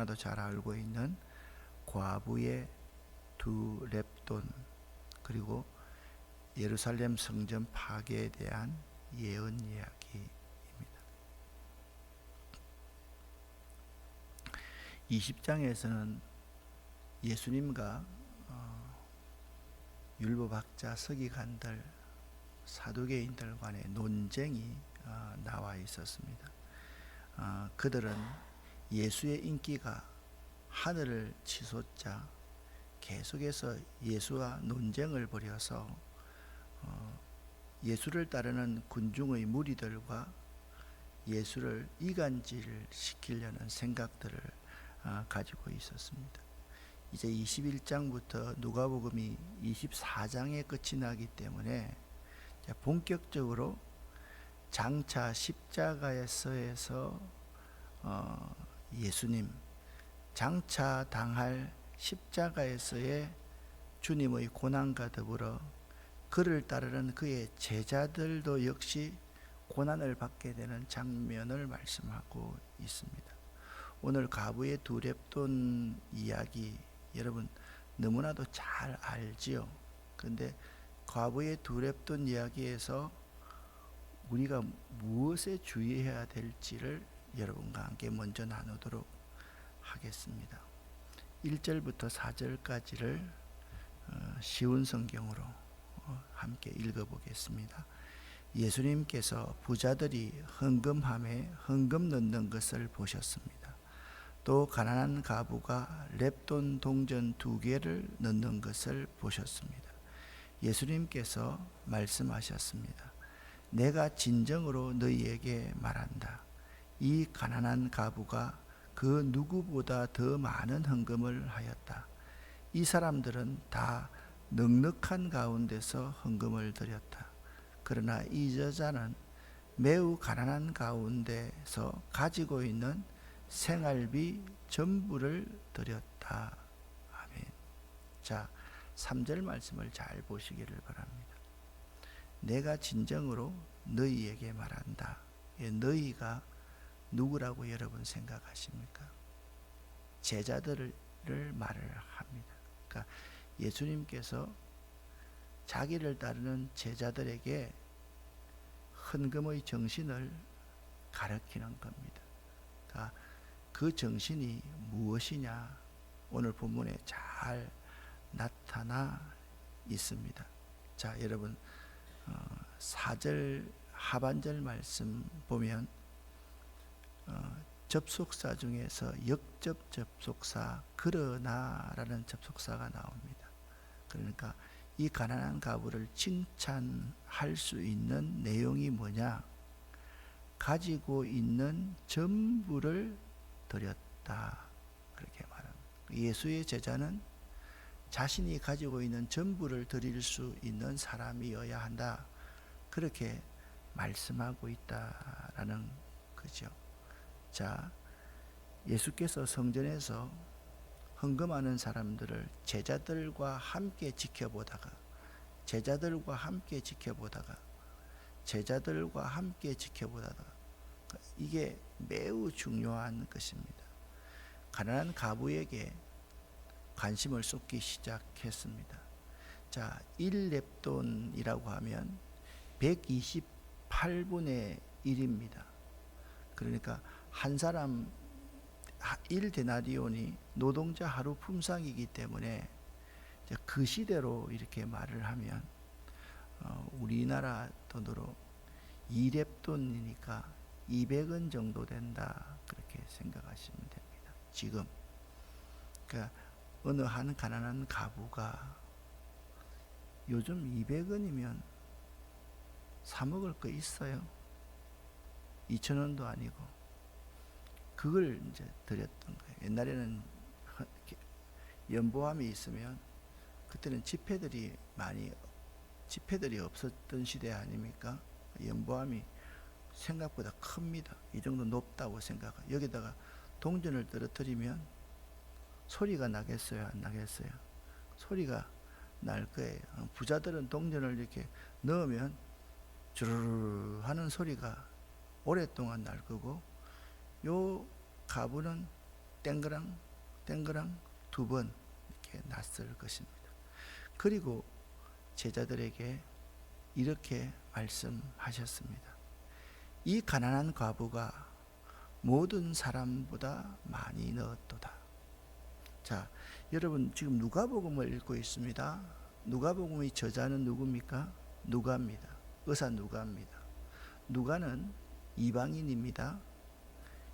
너무나도 잘 알고 있는 과부의 두 렙돈, 그리고 예루살렘 성전 파괴에 대한 예언 이야기입니다. 20장에서는 예수님과 율법학자, 서기관들, 사두개인들 간의 논쟁이 나와 있었습니다. 그들은 예수의 인기가 하늘을 치솟자 계속해서 예수와 논쟁을 벌여서 예수를 따르는 군중의 무리들과 예수를 이간질 시키려는 생각들을 가지고 있었습니다. 이제 21장부터 누가복음이 24장에 끝이 나기 때문에 본격적으로 장차 십자가에서에서 예수님 장차 당할 십자가에서의 주님의 고난과 더불어 그를 따르는 그의 제자들도 역시 고난을 받게 되는 장면을 말씀하고 있습니다. 오늘 가부의 두 렙돈 이야기 여러분 너무나도 잘 알지요. 그런데 과부의 두 렙돈 이야기에서 우리가 무엇에 주의해야 될지를 여러분과 함께 먼저 나누도록 하겠습니다. 1절부터 4절까지를 쉬운 성경으로 함께 읽어보겠습니다. 예수님께서 부자들이 헌금함에 헌금 넣는 것을 보셨습니다. 또 가난한 가부가 렙돈 동전 2개를 넣는 것을 보셨습니다. 예수님께서 말씀하셨습니다. 내가 진정으로 너희에게 말한다. 이 가난한 가부가 그 누구보다 더 많은 헌금을 하였다. 이 사람들은 다 넉넉한 가운데서 헌금을 드렸다. 그러나 이 여자는 매우 가난한 가운데서 가지고 있는 생활비 전부를 드렸다. 아멘. 자, 3절 말씀을 잘 보시기를 바랍니다. 내가 진정으로 너희에게 말한다. 너희가 누구라고 여러분 생각하십니까? 제자들을 말을 합니다. 그러니까 예수님께서 자기를 따르는 제자들에게 헌금의 정신을 가르치는 겁니다. 그러니까 그 정신이 무엇이냐? 오늘 본문에 잘 나타나 있습니다. 자, 여러분 4절 하반절 말씀 보면 접속사 중에서 역접 접속사 그러나라는 접속사가 나옵니다. 그러니까 이 가난한 가부를 칭찬할 수 있는 내용이 뭐냐? 가지고 있는 전부를 드렸다. 그렇게 말합니다. 예수의 제자는 자신이 가지고 있는 전부를 드릴 수 있는 사람이어야 한다. 그렇게 말씀하고 있다라는 거죠. 자, 예수께서 성전에서 헌금하는 사람들을 제자들과 함께 지켜보다가 이게 매우 중요한 것입니다. 가난한 가부에게 관심을 쏟기 시작했습니다. 자, 1렙돈이라고 하면 128분의 1입니다. 그러니까 한 사람 1데나리온이 노동자 하루 품삯이기 때문에 그 시대로 이렇게 말을 하면 우리나라 돈으로 2렙돈이니까 200원 정도 된다. 그렇게 생각하시면 됩니다. 지금 그러니까 어느 한 가난한 가부가 요즘 200원이면 사 먹을 거 있어요? 2,000원도 아니고 그걸 이제 드렸던 거예요. 옛날에는 연보함이 있으면 그때는 지폐들이 없었던 시대 아닙니까? 연보함이 생각보다 큽니다. 이 정도 높다고 생각해요. 여기다가 동전을 떨어뜨리면 소리가 나겠어요? 안 나겠어요? 소리가 날 거예요. 부자들은 동전을 이렇게 넣으면 주르르 하는 소리가 오랫동안 날 거고, 요 가부는 땡그랑 땡그랑 2번 이렇게 낯설 것입니다. 그리고 제자들에게 이렇게 말씀하셨습니다. 이 가난한 과부가 모든 사람보다 많이 넣었도다. 자, 여러분 지금 누가복음을 읽고 있습니다. 누가복음의 저자는 누굽니까? 누가입니다. 의사 누가입니다. 누가는 이방인입니다.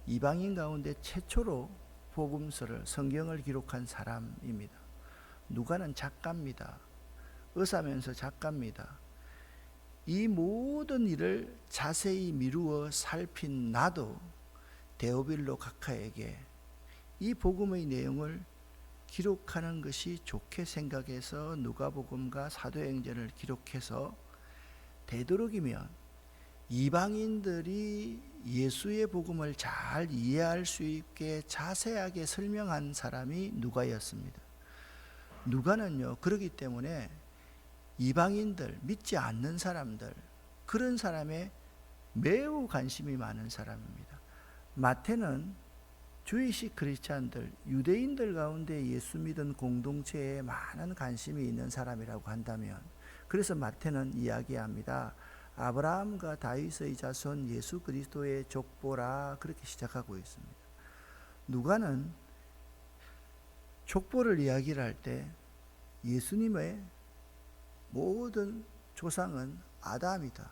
이방인 가운데 최초로 복음서를 성경을 기록한 사람입니다. 누가는 작가입니다. 의사면서 작가입니다. 이 모든 일을 자세히 미루어 살핀 나도 데오빌로 각하에게 이 복음의 내용을 기록하는 것이 좋게 생각해서 누가복음과 사도행전을 기록해서 되도록이면 이방인들이 예수의 복음을 잘 이해할 수 있게 자세하게 설명한 사람이 누가였습니다. 누가는요, 그렇기 때문에 이방인들, 믿지 않는 사람들, 그런 사람에 매우 관심이 많은 사람입니다. 마태는 주이식 크리스찬들, 유대인들 가운데 예수 믿은 공동체에 많은 관심이 있는 사람이라고 한다면, 그래서 마태는 이야기합니다. 아브라함과 다윗의 자손 예수 그리스도의 족보라, 그렇게 시작하고 있습니다. 누가는 족보를 이야기를 할 때 예수님의 모든 조상은 아담이다.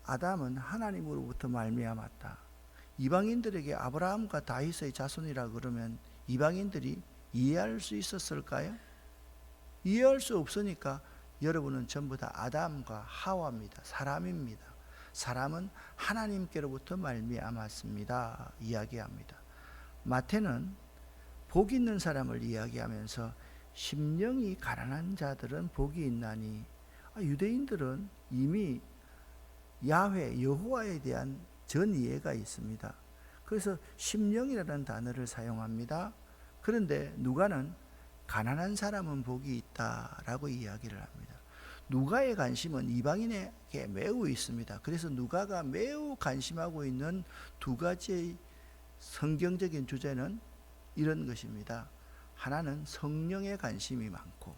아담은 하나님으로부터 말미암았다. 이방인들에게 아브라함과 다윗의 자손이라 그러면 이방인들이 이해할 수 있었을까요? 이해할 수 없으니까 여러분은 전부 다 아담과 하와입니다. 사람입니다. 사람은 하나님께로부터 말미암았습니다. 이야기합니다. 마태는 복 있는 사람을 이야기하면서 심령이 가난한 자들은 복이 있나니, 유대인들은 이미 야훼 여호와에 대한 전 이해가 있습니다. 그래서 심령이라는 단어를 사용합니다. 그런데 누가는 가난한 사람은 복이 있다라고 이야기를 합니다. 누가의 관심은 이방인에게 매우 있습니다. 그래서 누가가 매우 관심하고 있는 2가지의 성경적인 주제는 이런 것입니다. 하나는 성령에 관심이 많고,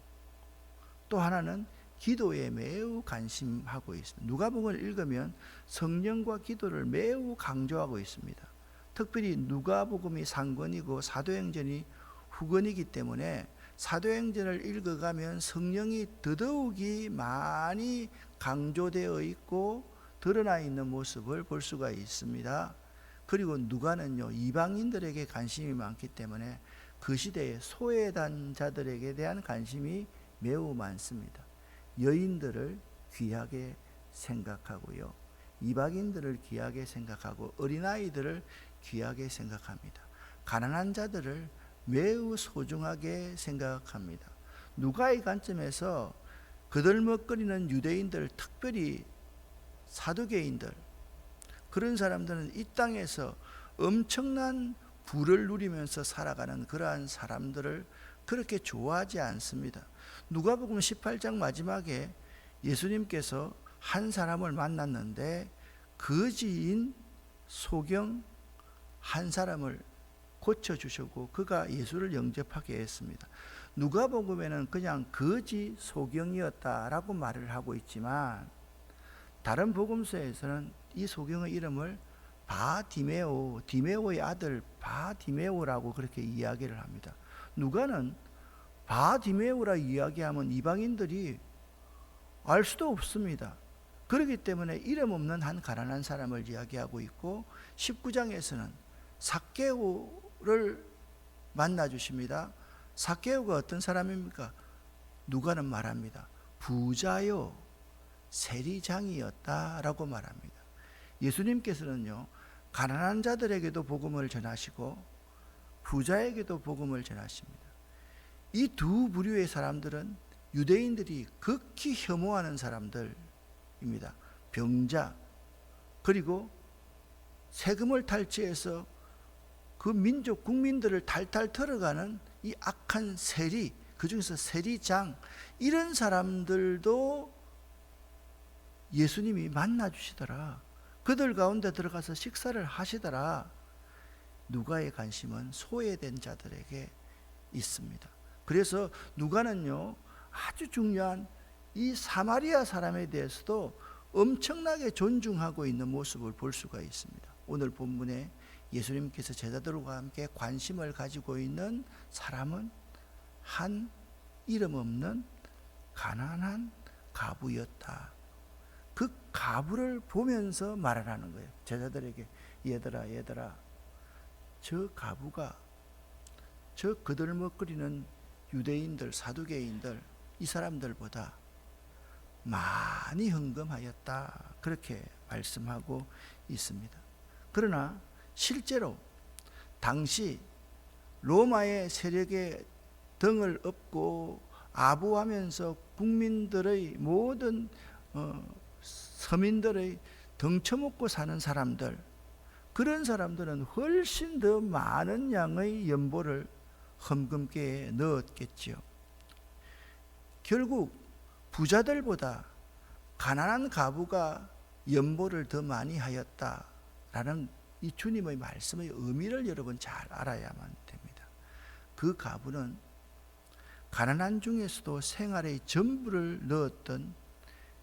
또 하나는 기도에 매우 관심하고 있습니다. 누가복음을 읽으면 성령과 기도를 매우 강조하고 있습니다. 특별히 누가복음이 상권이고 사도행전이 후권이기 때문에 사도행전을 읽어가면 성령이 더더욱이 많이 강조되어 있고 드러나 있는 모습을 볼 수가 있습니다. 그리고 누가는요, 이방인들에게 관심이 많기 때문에 그 시대의 소외된 자들에게 대한 관심이 매우 많습니다. 여인들을 귀하게 생각하고요, 이방인들을 귀하게 생각하고 어린아이들을 귀하게 생각합니다. 가난한 자들을 매우 소중하게 생각합니다. 누가의 관점에서 거들먹거리는 유대인들, 특별히 사두개인들, 그런 사람들은 이 땅에서 엄청난 부를 누리면서 살아가는 그러한 사람들을 그렇게 좋아하지 않습니다. 누가복음 18장 마지막에 예수님께서 한 사람을 만났는데 거지인 소경 한 사람을 고쳐주셨고 그가 예수를 영접하게 했습니다. 누가복음에는 그냥 거지 소경이었다라고 말을 하고 있지만 다른 복음서에서는 이 소경의 이름을 바디메오, 디메오의 아들 바디메오라고 그렇게 이야기를 합니다. 누가는 바디메오라 이야기하면 이방인들이 알 수도 없습니다. 그렇기 때문에 이름 없는 한 가난한 사람을 이야기하고 있고 19장에서는 삭개오를 만나 주십니다. 삭개오가 어떤 사람입니까? 누가는 말합니다. 부자요 세리장이었다라고 말합니다. 예수님께서는요, 가난한 자들에게도 복음을 전하시고 부자에게도 복음을 전하십니다. 이 두 부류의 사람들은 유대인들이 극히 혐오하는 사람들입니다. 병자, 그리고 세금을 탈취해서 그 민족 국민들을 탈탈 털어가는 이 악한 세리, 그 중에서 세리장, 이런 사람들도 예수님이 만나 주시더라. 그들 가운데 들어가서 식사를 하시더라. 누가의 관심은 소외된 자들에게 있습니다. 그래서 누가는요, 아주 중요한 이 사마리아 사람에 대해서도 엄청나게 존중하고 있는 모습을 볼 수가 있습니다. 오늘 본문에 예수님께서 제자들과 함께 관심을 가지고 있는 사람은 한 이름 없는 가난한 가부였다. 그 가부를 보면서 말을 하는 거예요. 제자들에게, 얘들아, 저 가부가 저 그들먹거리는 유대인들, 사두개인들, 이 사람들보다 많이 헌금하였다. 그렇게 말씀하고 있습니다. 그러나 실제로 당시 로마의 세력에 등을 업고 아부하면서 국민들의 모든 서민들의 등쳐먹고 사는 사람들, 그런 사람들은 훨씬 더 많은 양의 연보를 헌금계에 넣었겠지요. 결국 부자들보다 가난한 가부가 연보를 더 많이 하였다라는 이 주님의 말씀의 의미를 여러분 잘 알아야만 됩니다. 그 가부는 가난한 중에서도 생활의 전부를 넣었던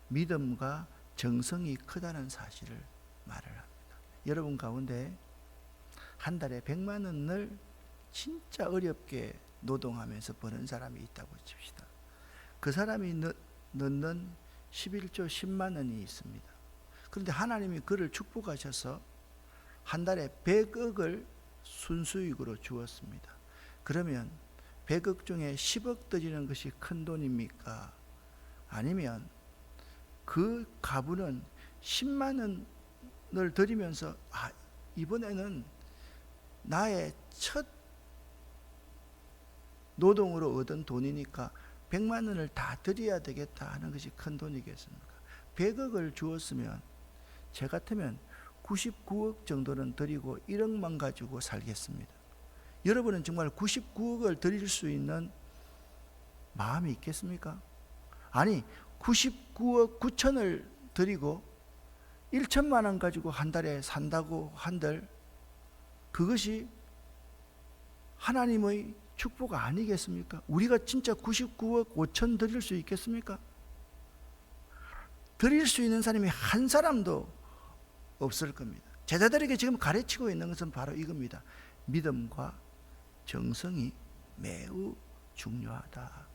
믿음과 정성이 크다는 사실을 말을 합니다. 여러분 가운데 한 달에 100만 원을 진짜 어렵게 노동하면서 버는 사람이 있다고 칩시다. 그 사람이 넣는 11조 10만 원이 있습니다. 그런데 하나님이 그를 축복하셔서 한 달에 100억을 순수익으로 주었습니다. 그러면 100억 중에 10억 드리는 것이 큰 돈입니까? 아니면 그 가부는 10만 원을 드리면서 이번에는 나의 첫 노동으로 얻은 돈이니까 100만 원을 다 드려야 되겠다 하는 것이 큰 돈이겠습니까? 100억을 주었으면 제 같으면 99억 정도는 드리고 1억만 가지고 살겠습니다. 여러분은 정말 99억을 드릴 수 있는 마음이 있겠습니까? 아니 99억 9천을 드리고 1천만 원 가지고 한 달에 산다고 한들 그것이 하나님의 축복 아니겠습니까? 우리가 진짜 99억 5천 드릴 수 있겠습니까? 드릴 수 있는 사람이 한 사람도 없을 겁니다. 제자들에게 지금 가르치고 있는 것은 바로 이겁니다. 믿음과 정성이 매우 중요하다.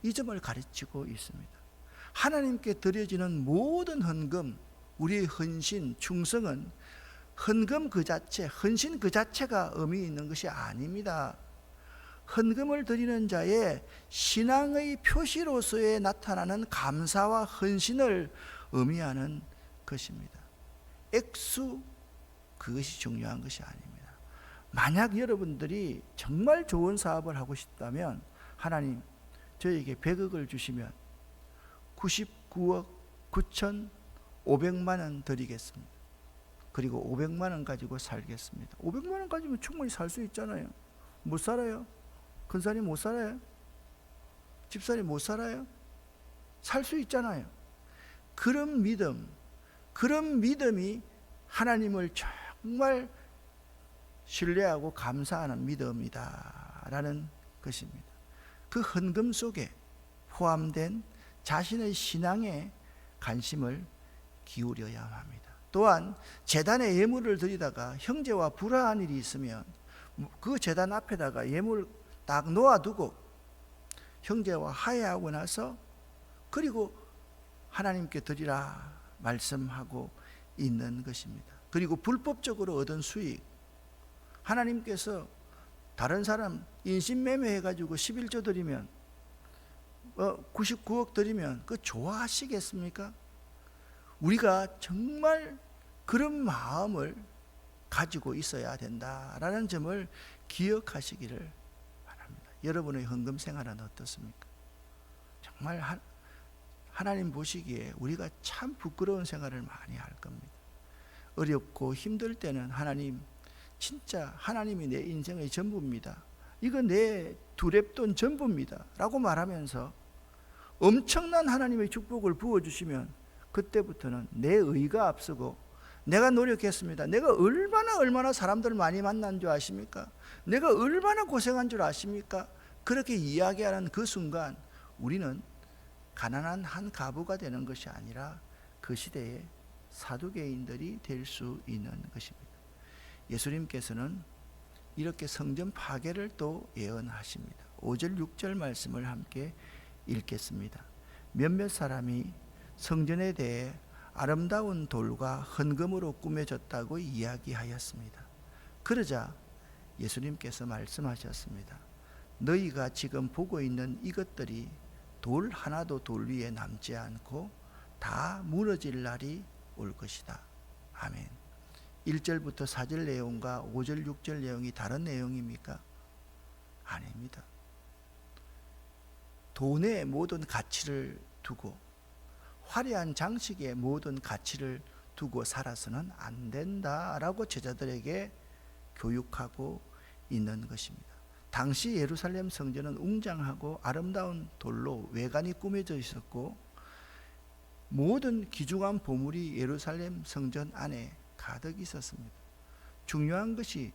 이 점을 가르치고 있습니다. 하나님께 드려지는 모든 헌금, 우리의 헌신, 충성은 헌금 그 자체, 헌신 그 자체가 의미 있는 것이 아닙니다. 헌금을 드리는 자의 신앙의 표시로서의 나타나는 감사와 헌신을 의미하는 것입니다. 액수, 그것이 중요한 것이 아닙니다. 만약 여러분들이 정말 좋은 사업을 하고 싶다면 하나님 저에게 100억을 주시면 99억 9,500만 원 드리겠습니다. 그리고 500만 원 가지고 살겠습니다. 500만 원 가지면 충분히 살 수 있잖아요. 못 살아요? 근사님 못 살아요? 집사님 못 살아요? 살 수 있잖아요. 그런 믿음이 하나님을 정말 신뢰하고 감사하는 믿음이다라는 것입니다. 그 헌금 속에 포함된 자신의 신앙에 관심을 기울여야 합니다. 또한 제단에 예물을 드리다가 형제와 불화한 일이 있으면 그 제단 앞에다가 예물 딱 놓아두고 형제와 화해하고 나서 그리고 하나님께 드리라 말씀하고 있는 것입니다. 그리고 불법적으로 얻은 수익, 하나님께서 다른 사람 인신매매해가지고 11조 드리면 99억 드리면 그 좋아하시겠습니까? 우리가 정말 그런 마음을 가지고 있어야 된다라는 점을 기억하시기를 바랍니다. 여러분의 헌금 생활은 어떻습니까? 정말 하나님 보시기에 우리가 참 부끄러운 생활을 많이 할 겁니다. 어렵고 힘들 때는 하나님, 진짜 하나님이 내 인생의 전부입니다. 이거 내 두랩돈 전부입니다 라고 말하면서 엄청난 하나님의 축복을 부어주시면 그때부터는 내 의가 앞서고 내가 노력했습니다. 내가 얼마나 사람들 많이 만난 줄 아십니까? 내가 얼마나 고생한 줄 아십니까? 그렇게 이야기하는 그 순간 우리는 가난한 한 가부가 되는 것이 아니라 그 시대의 사두개인들이 될 수 있는 것입니다. 예수님께서는 이렇게 성전 파괴를 또 예언하십니다. 5절 6절 말씀을 함께 읽겠습니다. 몇몇 사람이 성전에 대해 아름다운 돌과 헌금으로 꾸며졌다고 이야기하였습니다. 그러자 예수님께서 말씀하셨습니다. 너희가 지금 보고 있는 이것들이 돌 하나도 돌 위에 남지 않고 다 무너질 날이 올 것이다. 아멘. 1절부터 4절 내용과 5절 6절 내용이 다른 내용입니까? 아닙니다. 돈에 모든 가치를 두고 화려한 장식에 모든 가치를 두고 살아서는 안 된다라고 제자들에게 교육하고 있는 것입니다. 당시 예루살렘 성전은 웅장하고 아름다운 돌로 외관이 꾸며져 있었고 모든 귀중한 보물이 예루살렘 성전 안에 가득 있었습니다. 중요한 것이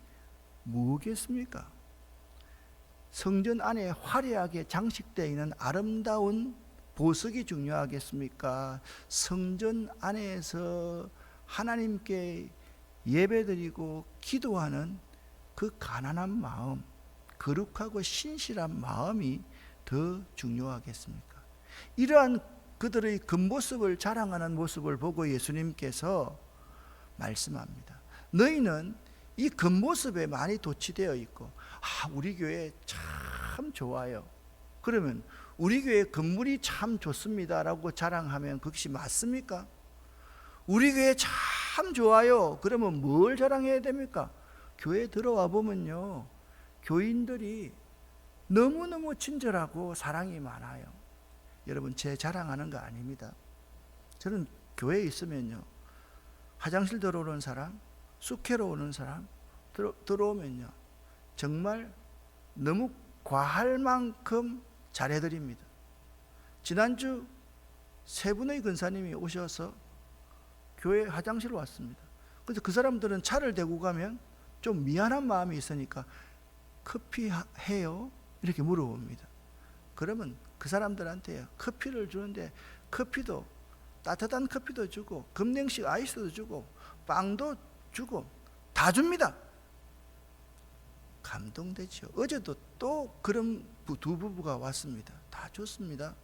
뭐겠습니까? 성전 안에 화려하게 장식되어 있는 아름다운 보석이 중요하겠습니까? 성전 안에서 하나님께 예배드리고 기도하는 그 가난한 마음, 거룩하고 신실한 마음이 더 중요하겠습니까? 이러한 그들의 겉모습을 자랑하는 모습을 보고 예수님께서 말씀합니다. 너희는 이 겉모습에 많이 도취되어 있고 우리 교회 참 좋아요. 그러면 우리 교회 건물이 참 좋습니다라고 자랑하면 그것이 맞습니까? 우리 교회 참 좋아요. 그러면 뭘 자랑해야 됩니까? 교회 들어와 보면요, 교인들이 너무너무 친절하고 사랑이 많아요. 여러분, 제 자랑하는 거 아닙니다. 저는 교회에 있으면요, 화장실 들어오는 사람, 숙회로 오는 사람 들어오면요, 정말 너무 과할 만큼 잘해드립니다. 지난주 세 분의 근사님이 오셔서 교회 화장실 왔습니다. 그래서 그 사람들은 차를 대고 가면 좀 미안한 마음이 있으니까 커피 해요? 이렇게 물어봅니다. 그러면 그 사람들한테 커피를 주는데 커피도 따뜻한 커피도 주고 금냉식 아이스도 주고 빵도 주고 다 줍니다. 감동되죠. 어제도 또 그런 두 부부가 왔습니다. 다 좋습니다.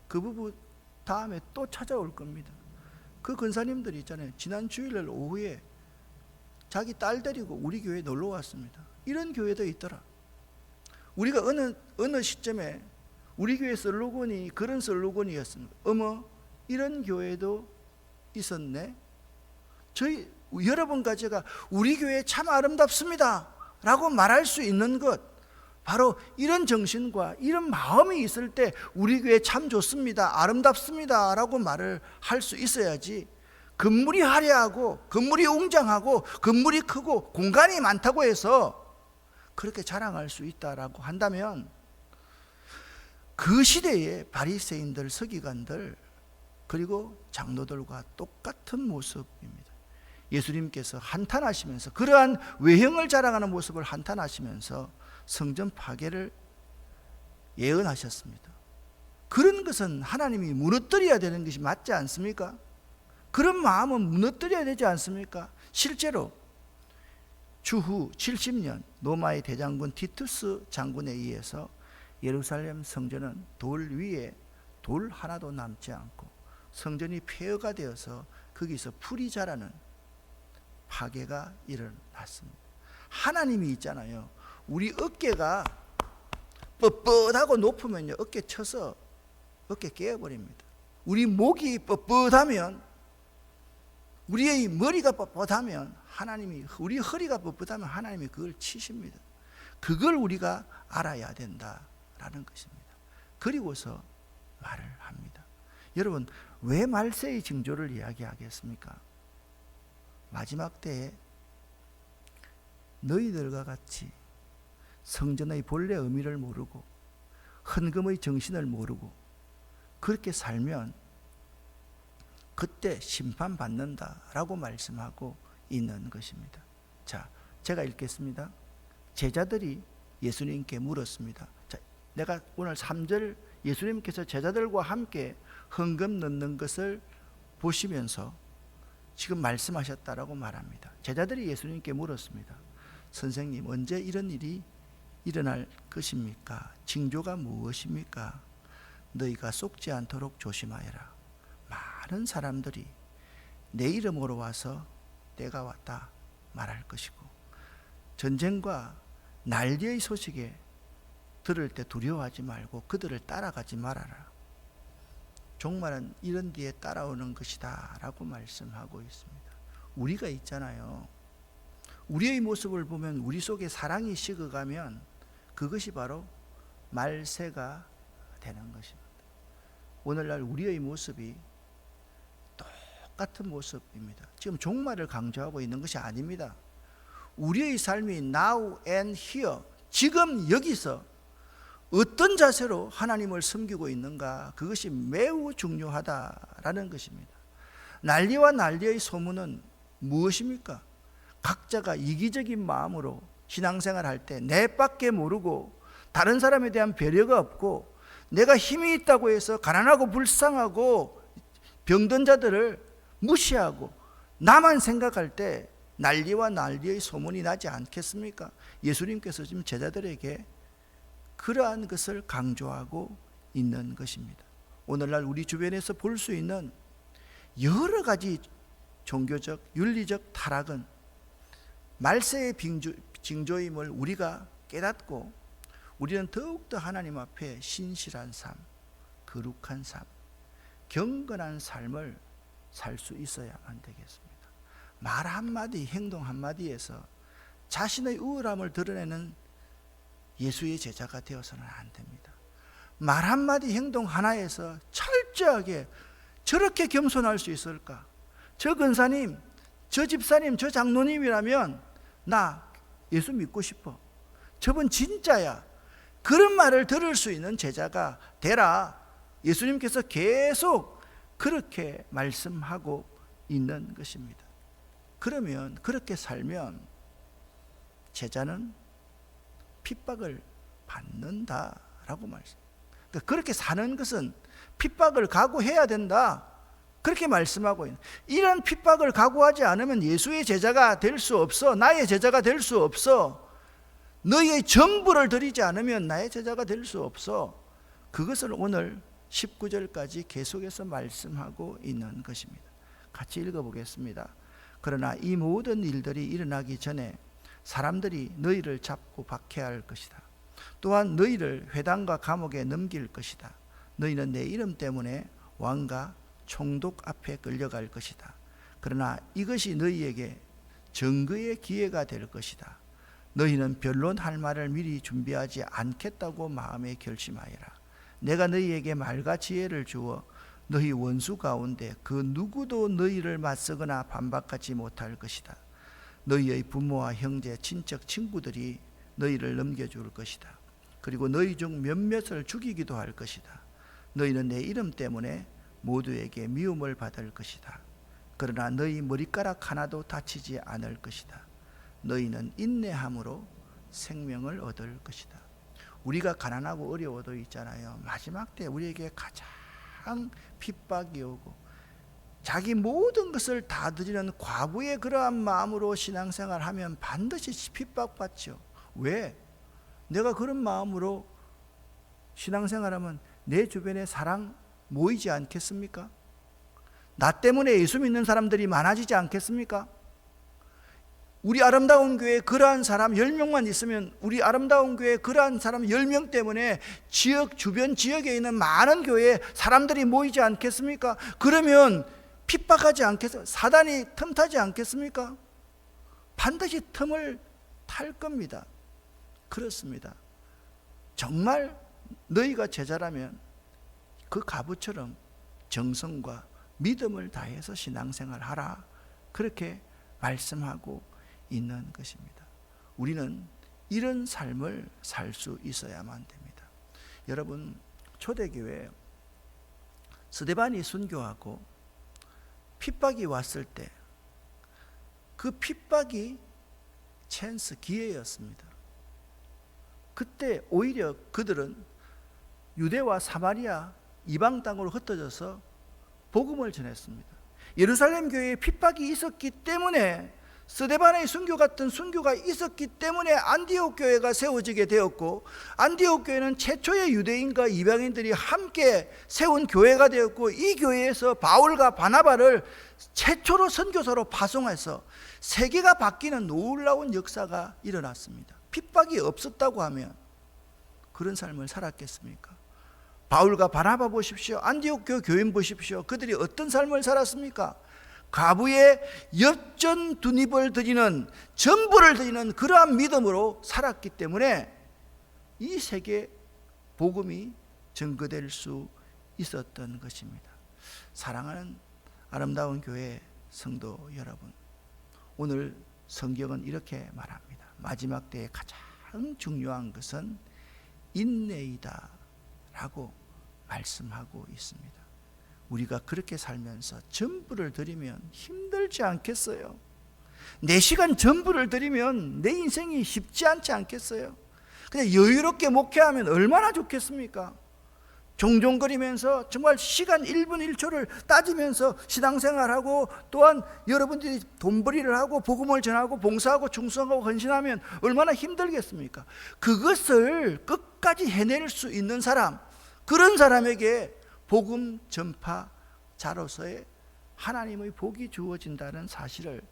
그 부부 다음에 또 찾아올 겁니다. 그 근사님들이 있잖아요. 지난 주일날 오후에 자기 딸 데리고 우리 교회에 놀러 왔습니다. 이런 교회도 있더라. 우리가 어느 시점에 우리 교회 슬로건이 그런 슬로건이었습니다. 어머, 이런 교회도 있었네. 여러분과 제가 우리 교회 참 아름답습니다 라고 말할 수 있는 것, 바로 이런 정신과 이런 마음이 있을 때 우리 교회 참 좋습니다, 아름답습니다 라고 말을 할 수 있어야지, 건물이 화려하고 건물이 웅장하고 건물이 크고 공간이 많다고 해서 그렇게 자랑할 수 있다라고 한다면 그 시대의 바리새인들, 서기관들 그리고 장로들과 똑같은 모습입니다. 예수님께서 한탄하시면서 그러한 외형을 자랑하는 모습을 한탄하시면서 성전 파괴를 예언하셨습니다. 그런 것은 하나님이 무너뜨려야 되는 것이 맞지 않습니까? 그런 마음은 무너뜨려야 되지 않습니까? 실제로 주후 70년 로마의 대장군 티투스 장군에 의해서 예루살렘 성전은 돌 위에 돌 하나도 남지 않고 성전이 폐허가 되어서 거기서 풀이 자라는 파괴가 일어났습니다. 하나님이 있잖아요. 우리 어깨가 뻣뻣하고 높으면요, 어깨 쳐서 어깨 깨어버립니다. 우리 목이 뻣뻣하면, 우리의 머리가 뻣뻣하면 하나님이, 우리 허리가 뻣뻣하면 하나님이 그걸 치십니다. 그걸 우리가 알아야 된다라는 것입니다. 그리고서 말을 합니다. 여러분, 왜 말세의 징조를 이야기하겠습니까? 마지막 때에 너희들과 같이 성전의 본래 의미를 모르고 헌금의 정신을 모르고 그렇게 살면 그때 심판받는다라고 말씀하고 있는 것입니다. 자, 제가 읽겠습니다. 제자들이 예수님께 물었습니다. 자, 내가 오늘 3절 예수님께서 제자들과 함께 헌금 넣는 것을 보시면서 지금 말씀하셨다라고 말합니다. 제자들이 예수님께 물었습니다. 선생님, 언제 이런 일이 일어날 것입니까? 징조가 무엇입니까? 너희가 속지 않도록 조심하여라. 많은 사람들이 내 이름으로 와서 때가 왔다 말할 것이고, 전쟁과 난리의 소식에 들을 때 두려워하지 말고 그들을 따라가지 말아라. 종말은 이런 뒤에 따라오는 것이다 라고 말씀하고 있습니다. 우리가 있잖아요. 우리의 모습을 보면 우리 속에 사랑이 식어가면 그것이 바로 말세가 되는 것입니다. 오늘날 우리의 모습이 똑같은 모습입니다. 지금 종말을 강조하고 있는 것이 아닙니다. 우리의 삶이 now and here, 지금 여기서 어떤 자세로 하나님을 섬기고 있는가, 그것이 매우 중요하다라는 것입니다. 난리와 난리의 소문은 무엇입니까? 각자가 이기적인 마음으로 신앙생활 할 때 내 밖에 모르고 다른 사람에 대한 배려가 없고 내가 힘이 있다고 해서 가난하고 불쌍하고 병든 자들을 무시하고 나만 생각할 때 난리와 난리의 소문이 나지 않겠습니까? 예수님께서 지금 제자들에게 그러한 것을 강조하고 있는 것입니다. 오늘날 우리 주변에서 볼 수 있는 여러 가지 종교적, 윤리적 타락은 말세의 징조임을 우리가 깨닫고 우리는 더욱더 하나님 앞에 신실한 삶, 거룩한 삶, 경건한 삶을 살 수 있어야만 되겠습니다. 말 한마디, 행동 한마디에서 자신의 우월함을 드러내는 예수의 제자가 되어서는 안 됩니다. 말 한마디, 행동 하나에서 철저하게 저렇게 겸손할 수 있을까? 저 근사님, 저 집사님, 저 장로님이라면 나 예수 믿고 싶어. 저분 진짜야. 그런 말을 들을 수 있는 제자가 되라. 예수님께서 계속 그렇게 말씀하고 있는 것입니다. 그러면 그렇게 살면 제자는 핍박을 받는다라고 말씀. 그러니까 그렇게 사는 것은 핍박을 각오해야 된다. 그렇게 말씀하고 있는. 이런 핍박을 각오하지 않으면 예수의 제자가 될 수 없어. 나의 제자가 될 수 없어. 너희의 전부를 드리지 않으면 나의 제자가 될 수 없어. 그것을 오늘 19절까지 계속해서 말씀하고 있는 것입니다. 같이 읽어보겠습니다. 그러나 이 모든 일들이 일어나기 전에 사람들이 너희를 잡고 박해할 것이다. 또한 너희를 회당과 감옥에 넘길 것이다. 너희는 내 이름 때문에 왕과 총독 앞에 끌려갈 것이다. 그러나 이것이 너희에게 증거의 기회가 될 것이다. 너희는 변론할 말을 미리 준비하지 않겠다고 마음에 결심하여라. 내가 너희에게 말과 지혜를 주어 너희 원수 가운데 그 누구도 너희를 맞서거나 반박하지 못할 것이다. 너희의 부모와 형제, 친척, 친구들이 너희를 넘겨줄 것이다. 그리고 너희 중 몇몇을 죽이기도 할 것이다. 너희는 내 이름 때문에 모두에게 미움을 받을 것이다. 그러나 너희 머리카락 하나도 다치지 않을 것이다. 너희는 인내함으로 생명을 얻을 것이다. 우리가 가난하고 어려워도 있잖아요. 마지막 때 우리에게 가장 핍박이 오고 자기 모든 것을 다 드리는 과부의 그러한 마음으로 신앙생활하면 반드시 핍박받죠. 왜? 내가 그런 마음으로 신앙생활하면 내 주변에 사랑 모이지 않겠습니까? 나 때문에 예수 믿는 사람들이 많아지지 않겠습니까? 우리 아름다운 교회에 그러한 사람 10명만 있으면 우리 아름다운 교회에 그러한 사람 10명 때문에 주변 지역에 있는 많은 교회에 사람들이 모이지 않겠습니까? 그러면 핍박하지 않겠습니까? 사단이 틈타지 않겠습니까? 반드시 틈을 탈 겁니다. 그렇습니다. 정말 너희가 제자라면 그 과부처럼 정성과 믿음을 다해서 신앙생활하라. 그렇게 말씀하고 있는 것입니다. 우리는 이런 삶을 살 수 있어야만 됩니다. 여러분, 초대교회 스데반이 순교하고 핍박이 왔을 때 그 핍박이 찬스, 기회였습니다. 그때 오히려 그들은 유대와 사마리아 이방 땅으로 흩어져서 복음을 전했습니다. 예루살렘 교회에 핍박이 있었기 때문에, 스데반의 순교 같은 순교가 있었기 때문에 안디옥 교회가 세워지게 되었고, 안디옥 교회는 최초의 유대인과 이방인들이 함께 세운 교회가 되었고, 이 교회에서 바울과 바나바를 최초로 선교사로 파송해서 세계가 바뀌는 놀라운 역사가 일어났습니다. 핍박이 없었다고 하면 그런 삶을 살았겠습니까? 바울과 바나바 보십시오. 안디옥 교인 보십시오. 그들이 어떤 삶을 살았습니까? 과부의 엽전 두닙을 드리는, 전부를 드리는 그러한 믿음으로 살았기 때문에 이 세계 복음이 증거될 수 있었던 것입니다. 사랑하는 아름다운 교회 성도 여러분, 오늘 성경은 이렇게 말합니다. 마지막 때에 가장 중요한 것은 인내이다 라고 말씀하고 있습니다. 우리가 그렇게 살면서 전부를 드리면 힘들지 않겠어요? 내 시간 전부를 드리면 내 인생이 쉽지 않지 않겠어요? 그냥 여유롭게 목회하면 얼마나 좋겠습니까? 종종거리면서 정말 시간 1분 1초를 따지면서 신앙생활하고, 또한 여러분들이 돈벌이를 하고 복음을 전하고 봉사하고 충성하고 헌신하면 얼마나 힘들겠습니까? 그것을 끝까지 해낼 수 있는 사람, 그런 사람에게 복음 전파자로서의 하나님의 복이 주어진다는 사실을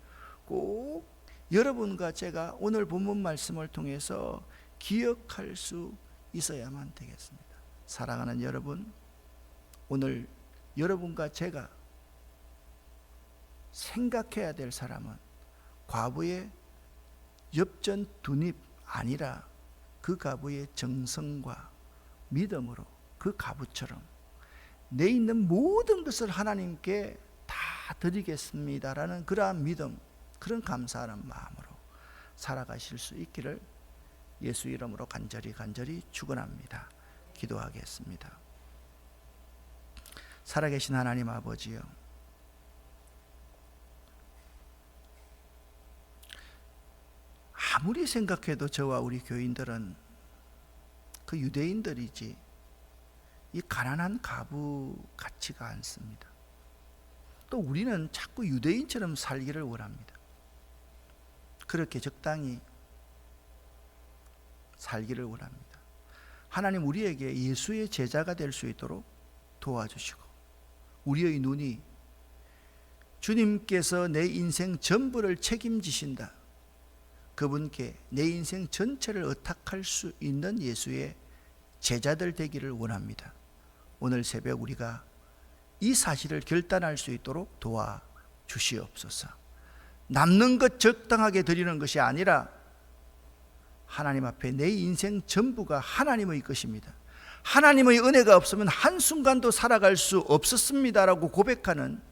꼭 여러분과 제가 오늘 본문 말씀을 통해서 기억할 수 있어야만 되겠습니다. 사랑하는 여러분, 오늘 여러분과 제가 생각해야 될 사람은 과부의 엽전 두닙 아니라 그 과부의 정성과 믿음으로 그 과부처럼 내 있는 모든 것을 하나님께 다 드리겠습니다라는 그러한 믿음, 그런 감사하는 마음으로 살아가실 수 있기를 예수 이름으로 간절히 축원합니다. 기도하겠습니다. 살아계신 하나님 아버지요, 아무리 생각해도 저와 우리 교인들은 그 유대인들이지 이 가난한 과부 같지가 않습니다. 또 우리는 자꾸 유대인처럼 살기를 원합니다. 그렇게 적당히 살기를 원합니다. 하나님, 우리에게 예수의 제자가 될 수 있도록 도와주시고, 우리의 눈이 주님께서 내 인생 전부를 책임지신다, 그분께 내 인생 전체를 의탁할 수 있는 예수의 제자들 되기를 원합니다. 오늘 새벽 우리가 이 사실을 결단할 수 있도록 도와주시옵소서. 남는 것 적당하게 드리는 것이 아니라 하나님 앞에 내 인생 전부가 하나님의 것입니다. 하나님의 은혜가 없으면 한순간도 살아갈 수 없었습니다라고 고백하는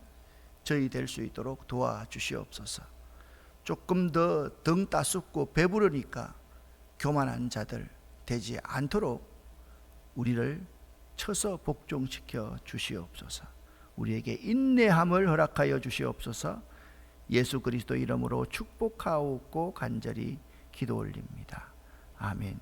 저희 될 수 있도록 도와주시옵소서. 조금 더 등 따숩고 배부르니까 교만한 자들 되지 않도록 우리를 쳐서 복종시켜 주시옵소서. 우리에게 인내함을 허락하여 주시옵소서. 예수 그리스도 이름으로 축복하옵고 간절히 기도 올립니다. 아멘.